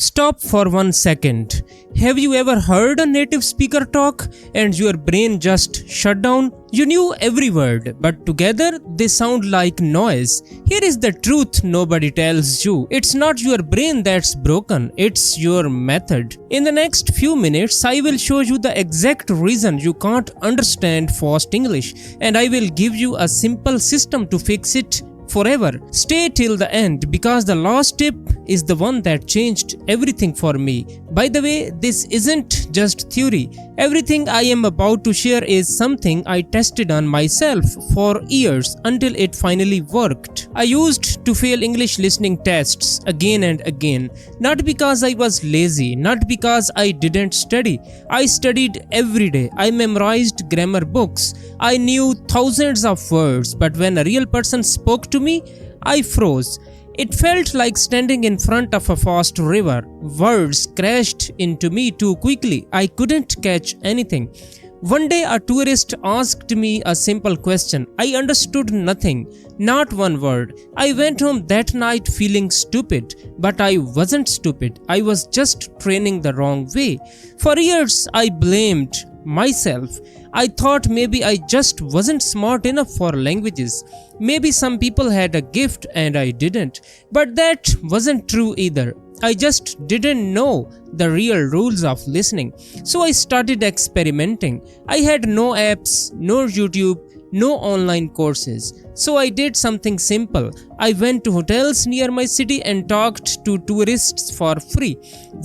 Stop for 1 second. Have you ever heard a native speaker talk and your brain just shut down? You knew every word, but together they sound like noise. Here is the truth nobody tells you. It's not your brain that's broken, it's your method. In the next few minutes, I will show you the exact reason you can't understand fast English, and I will give you a simple system to fix it forever. Stay till the end because the last tip is the one that changed everything for me. By the way, this isn't just theory. Everything I am about to share is something I tested on myself for years until it finally worked. I used to fail English listening tests again and again, not because I was lazy, not because I didn't study. I studied every day. I memorized grammar books. I knew thousands of words, but when a real person spoke to me, I froze. It felt like standing in front of a fast river. Words crashed into me too quickly. I couldn't catch anything. One day a tourist asked me a simple question. I understood nothing, not one word. I went home that night feeling stupid, but I wasn't stupid. I was just training the wrong way. For years I blamed myself. I thought maybe I just wasn't smart enough for languages. Maybe some people had a gift and I didn't. But that wasn't true either. I just didn't know the real rules of listening. So I started experimenting. I had no apps, no YouTube, no online courses. So I did something simple. I went to hotels near my city and talked to tourists for free.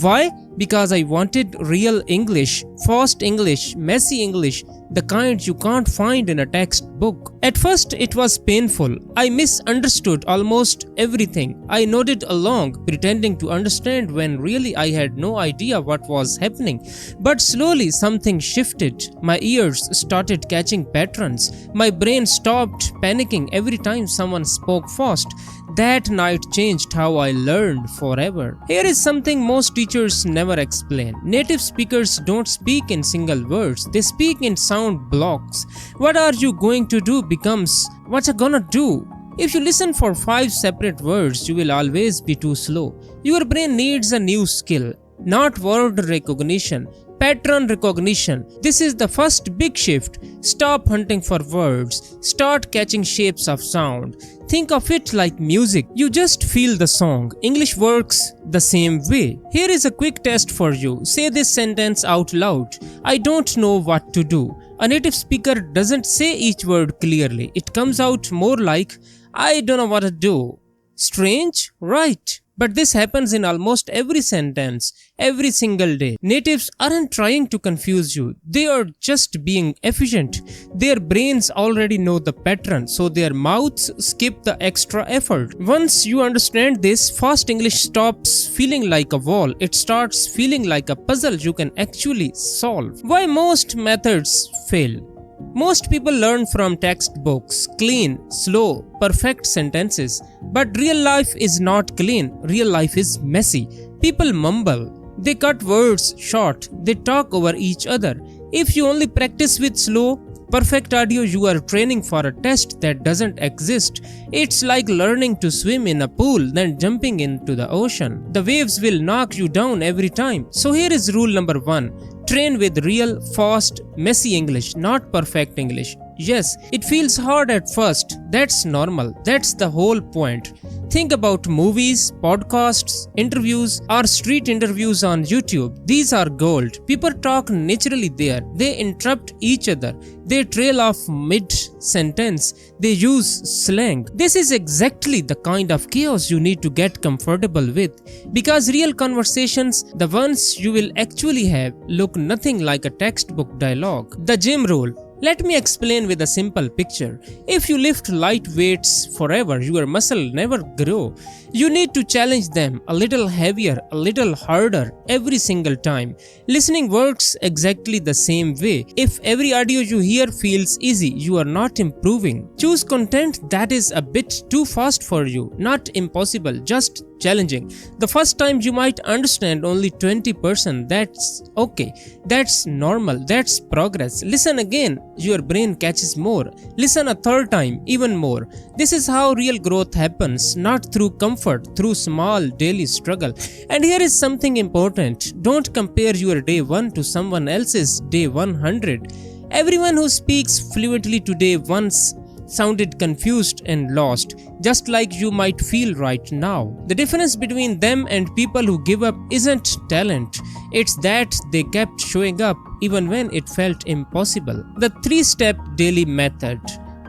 Why? Because I wanted real English, fast English, messy English, the kind you can't find in a textbook. At first it was painful. I misunderstood almost everything. I nodded along, pretending to understand when really I had no idea what was happening. But slowly something shifted. My ears started catching patterns. My brain stopped panicking every time someone spoke fast. That night changed how I learned forever. Here is something most teachers never explain. Native speakers don't speak in single words. They speak in sound blocks. What are you going to do becomes what you gonna do. If you listen for 5 separate words, you will always be too slow. Your brain needs a new skill, not word recognition. Pattern recognition. This is the first big shift. Stop hunting for words. Start catching shapes of sound. Think of it like music. You just feel the song. English works the same way. Here is a quick test for you. Say this sentence out loud. I don't know what to do. A native speaker doesn't say each word clearly. It comes out more like, I don't know what to do. Strange, right? But this happens in almost every sentence, every single day. Natives aren't trying to confuse you. They are just being efficient. Their brains already know the pattern, so their mouths skip the extra effort. Once you understand this, fast English stops feeling like a wall. It starts feeling like a puzzle you can actually solve. Why most methods fail? Most people learn from textbooks, clean, slow, perfect sentences. But real life is not clean, real life is messy. People mumble, they cut words short, they talk over each other. If you only practice with slow, perfect audio, you are training for a test that doesn't exist. It's like learning to swim in a pool, then jumping into the ocean. The waves will knock you down every time. So here is rule number 1. Train with real, fast, messy English, not perfect English. Yes, it feels hard at first. That's normal. That's the whole point. Think about movies, podcasts, interviews, or street interviews on YouTube. These are gold. People talk naturally there. They interrupt each other. They trail off mid-sentence. They use slang. This is exactly the kind of chaos you need to get comfortable with. Because real conversations, the ones you will actually have, look nothing like a textbook dialogue. The gym rule. Let me explain with a simple picture. If you lift light weights forever, your muscle never grow. You need to challenge them a little heavier, a little harder every single time. Listening works exactly the same way. If every audio you hear feels easy, you are not improving. Choose content that is a bit too fast for you, not impossible, just challenging. The first time you might understand only 20%. That's okay. That's normal. That's progress. Listen again. Your brain catches more. Listen a third time, even more. This is how real growth happens, not through comfort, through small daily struggle. And here is something important. Don't compare your day 1 to someone else's day 100. Everyone who speaks fluently today once sounded confused and lost, just like you might feel right now. The difference between them and people who give up isn't talent, it's that they kept showing up even when it felt impossible. The 3-step daily method.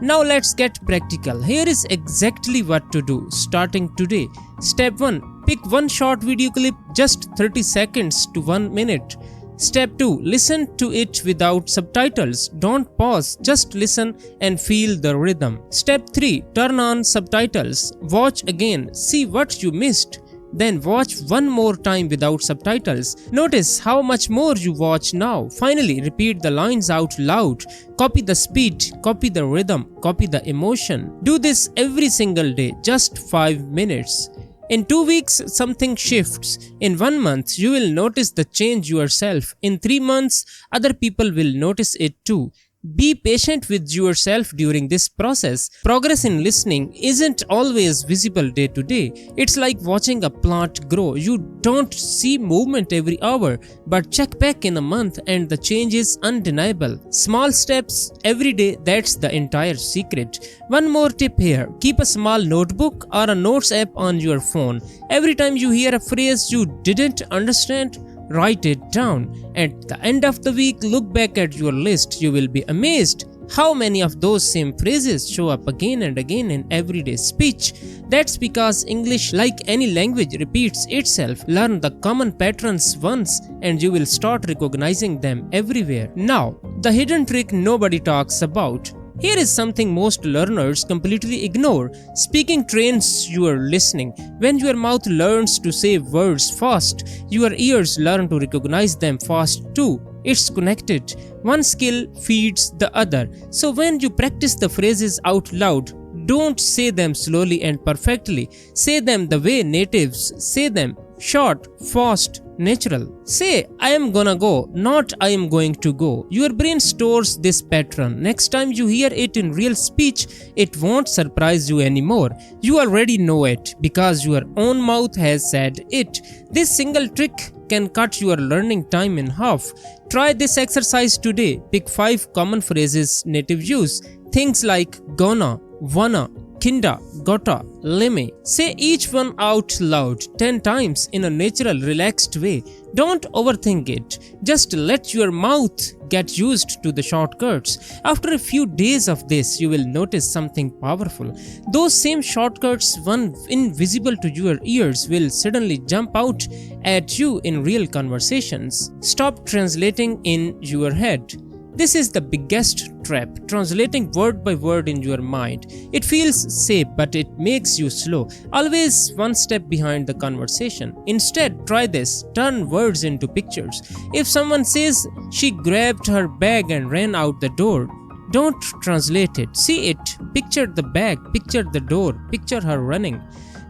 Now let's get practical. Here is exactly what to do starting today. Step 1. Pick one short video clip, just 30 seconds to 1 minute. Step 2. Listen to it without subtitles. Don't pause, just listen and feel the rhythm. Step 3. Turn on subtitles. Watch again, see what you missed. Then watch one more time without subtitles. Notice how much more you watch now. Finally, repeat the lines out loud. Copy the speed, copy the rhythm, copy the emotion. Do this every single day, just 5 minutes. In 2 weeks, something shifts. In 1 month, you will notice the change yourself. In 3 months, other people will notice it too. Be patient with yourself during this process. Progress in listening isn't always visible day to day. It's like watching a plant grow. You don't see movement every hour, but check back in a month and the change is undeniable. Small steps every day, that's the entire secret. One more tip here. Keep a small notebook or a notes app on your phone. Every time you hear a phrase you didn't understand, write it down. At the end of the week, look back at your list. You will be amazed how many of those same phrases show up again and again in everyday speech. That's because English, like any language, repeats itself. Learn the common patterns once and you will start recognizing them everywhere. Now, the hidden trick nobody talks about. Here is something most learners completely ignore. Speaking trains your listening. When your mouth learns to say words fast, your ears learn to recognize them fast too. It's connected. One skill feeds the other. So when you practice the phrases out loud, don't say them slowly and perfectly. Say them the way natives say them. Short, fast, natural. Say, I am gonna go, not I am going to go. Your brain stores this pattern. Next time you hear it in real speech, it won't surprise you anymore. You already know it because your own mouth has said it. This single trick can cut your learning time in half. Try this exercise today. Pick 5 common phrases natives use. Things like gonna, wanna, kinda, gotta, lemme. Say each one out loud 10 times in a natural, relaxed way. Don't overthink it. Just let your mouth get used to the shortcuts. After a few days of this, you will notice something powerful. Those same shortcuts, once invisible to your ears, will suddenly jump out at you in real conversations. Stop translating in your head. This is the biggest trap, translating word by word in your mind. It feels safe, but it makes you slow, always one step behind the conversation. Instead, try this. Turn words into pictures. If someone says, she grabbed her bag and ran out the door, don't translate it. See it. Picture the bag, picture the door, picture her running.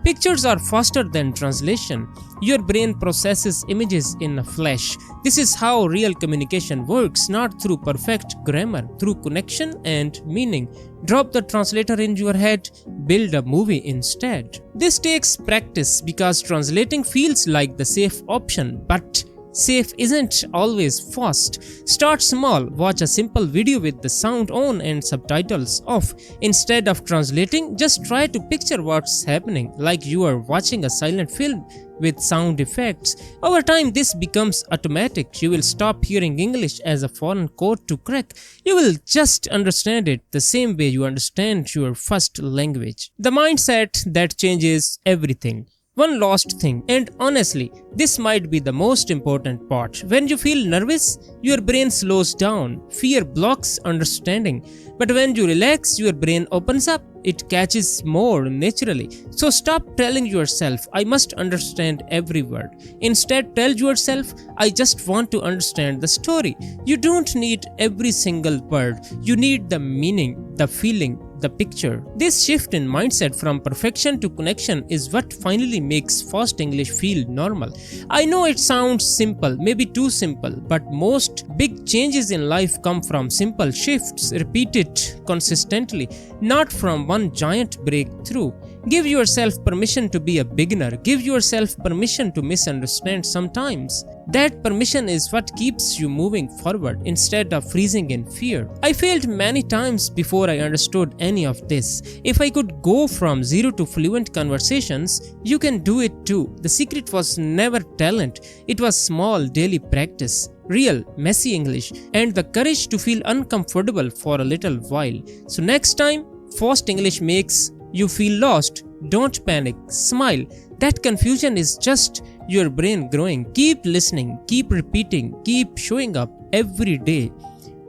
Pictures are faster than translation. Your brain processes images in a flash. This is how real communication works, not through perfect grammar, through connection and meaning. Drop the translator in your head, build a movie instead. This takes practice because translating feels like the safe option, but safe isn't always fast. Start small. Watch a simple video with the sound on and subtitles off. Instead of translating, just try to picture what's happening, like you are watching a silent film with sound effects. Over time, this becomes automatic. You will stop hearing English as a foreign code to crack. You will just understand it the same way you understand your first language. The mindset that changes everything. One last thing, and honestly, this might be the most important part. When you feel nervous, your brain slows down. Fear blocks understanding. But when you relax, your brain opens up. It catches more naturally. So stop telling yourself, I must understand every word. Instead, tell yourself, I just want to understand the story. You don't need every single word. You need the meaning, the feeling, the picture. This shift in mindset from perfection to connection is what finally makes fast English feel normal. I know it sounds simple, maybe too simple, but most big changes in life come from simple shifts repeated consistently, not from one giant breakthrough. Give yourself permission to be a beginner. Give yourself permission to misunderstand sometimes. That permission is what keeps you moving forward instead of freezing in fear. I failed many times before I understood any of this. If I could go from zero to fluent conversations, you can do it too. The secret was never talent, it was small daily practice, real, messy English, and the courage to feel uncomfortable for a little while. So next time, fast English makes you feel lost, don't panic, smile. That confusion is just your brain growing. Keep listening, keep repeating, keep showing up every day.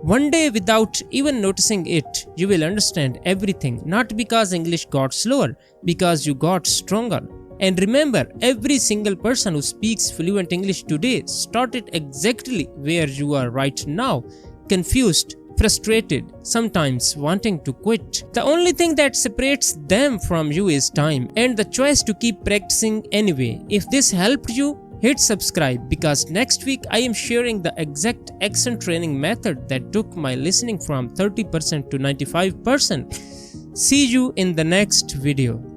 One day, without even noticing it, you will understand everything, not because English got slower, because you got stronger. And remember, every single person who speaks fluent English today started exactly where you are right now, confused, frustrated, sometimes wanting to quit. The only thing that separates them from you is time and the choice to keep practicing anyway. If this helped you, hit subscribe, because next week I am sharing the exact accent training method that took my listening from 30% to 95%. See you in the next video.